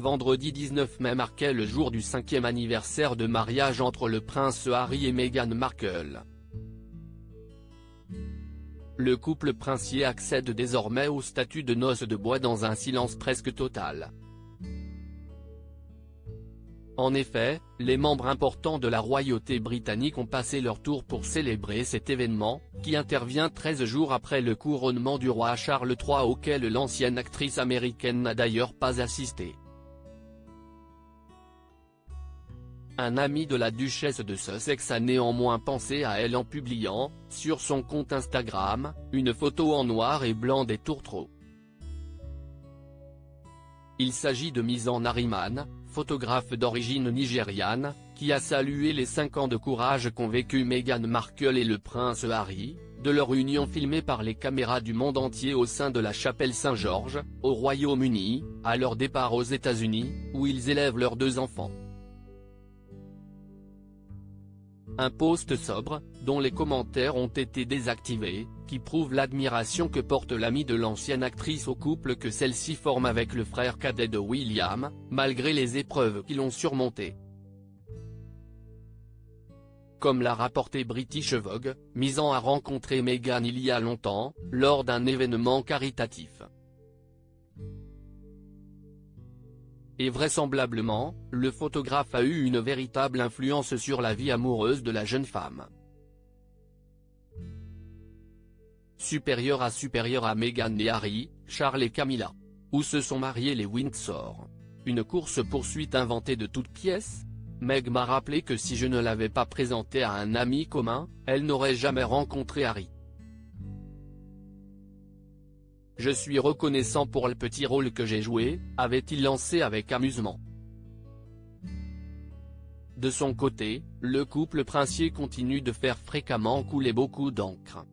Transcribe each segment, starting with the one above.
vendredi 19 mai marquait le jour du 5e anniversaire de mariage entre le prince Harry et Meghan Markle. Le couple princier accède désormais au statut de noces de bois dans un silence presque total. En effet, les membres importants de la royauté britannique ont passé leur tour pour célébrer cet événement, qui intervient 13 jours après le couronnement du roi Charles III auquel l'ancienne actrice américaine n'a d'ailleurs pas assisté. Un ami de la duchesse de Sussex a néanmoins pensé à elle en publiant, sur son compte Instagram, une photo en noir et blanc des tourtereaux. Il s'agit de Mizan Nariman, photographe d'origine nigériane, qui a salué les 5 ans de courage qu'ont vécu Meghan Markle et le prince Harry, de leur union filmée par les caméras du monde entier au sein de la chapelle Saint-Georges, au Royaume-Uni, à leur départ aux États-Unis, où ils élèvent leurs 2 enfants. Un post sobre, dont les commentaires ont été désactivés, qui prouve l'admiration que porte l'ami de l'ancienne actrice au couple que celle-ci forme avec le frère cadet de William, malgré les épreuves qu'ils ont surmontées. Comme l'a rapporté British Vogue, Mizan a rencontré Meghan il y a longtemps, lors d'un événement caritatif. Et vraisemblablement, le photographe a eu une véritable influence sur la vie amoureuse de la jeune femme. Supérieur à Meghan et Harry, Charles et Camilla. Où se sont mariés les Windsor? Une course-poursuite inventée de toutes pièces? Meg m'a rappelé que si je ne l'avais pas présentée à un ami commun, elle n'aurait jamais rencontré Harry. Je suis reconnaissant pour le petit rôle que j'ai joué, avait-il lancé avec amusement. De son côté, le couple princier continue de faire fréquemment couler beaucoup d'encre.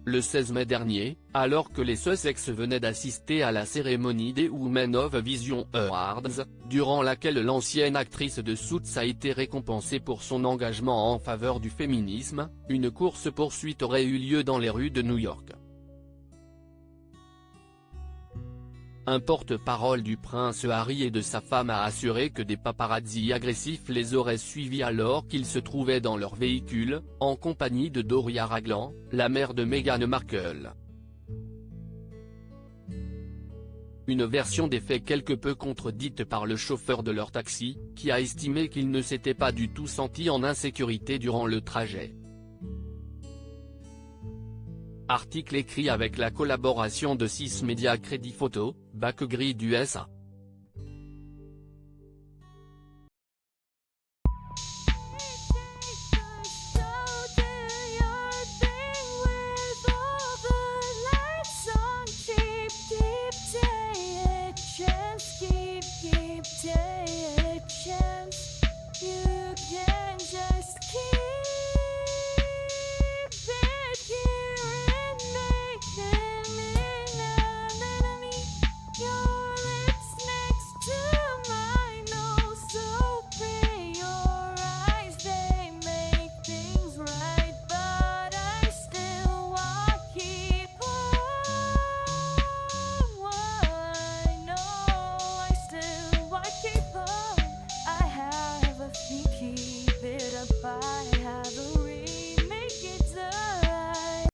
Le 16 mai dernier, alors que les Sussex venaient d'assister à la cérémonie des Women of Vision Awards, durant laquelle l'ancienne actrice de Suits a été récompensée pour son engagement en faveur du féminisme, une course-poursuite aurait eu lieu dans les rues de New York. Un porte-parole du prince Harry et de sa femme a assuré que des paparazzis agressifs les auraient suivis alors qu'ils se trouvaient dans leur véhicule, en compagnie de Doria Ragland, la mère de Meghan Markle. Une version des faits quelque peu contredite par le chauffeur de leur taxi, qui a estimé qu'il ne s'était pas du tout senti en insécurité durant le trajet. Article écrit avec la collaboration de 6 médias Crédit Photo, Backgrid USA.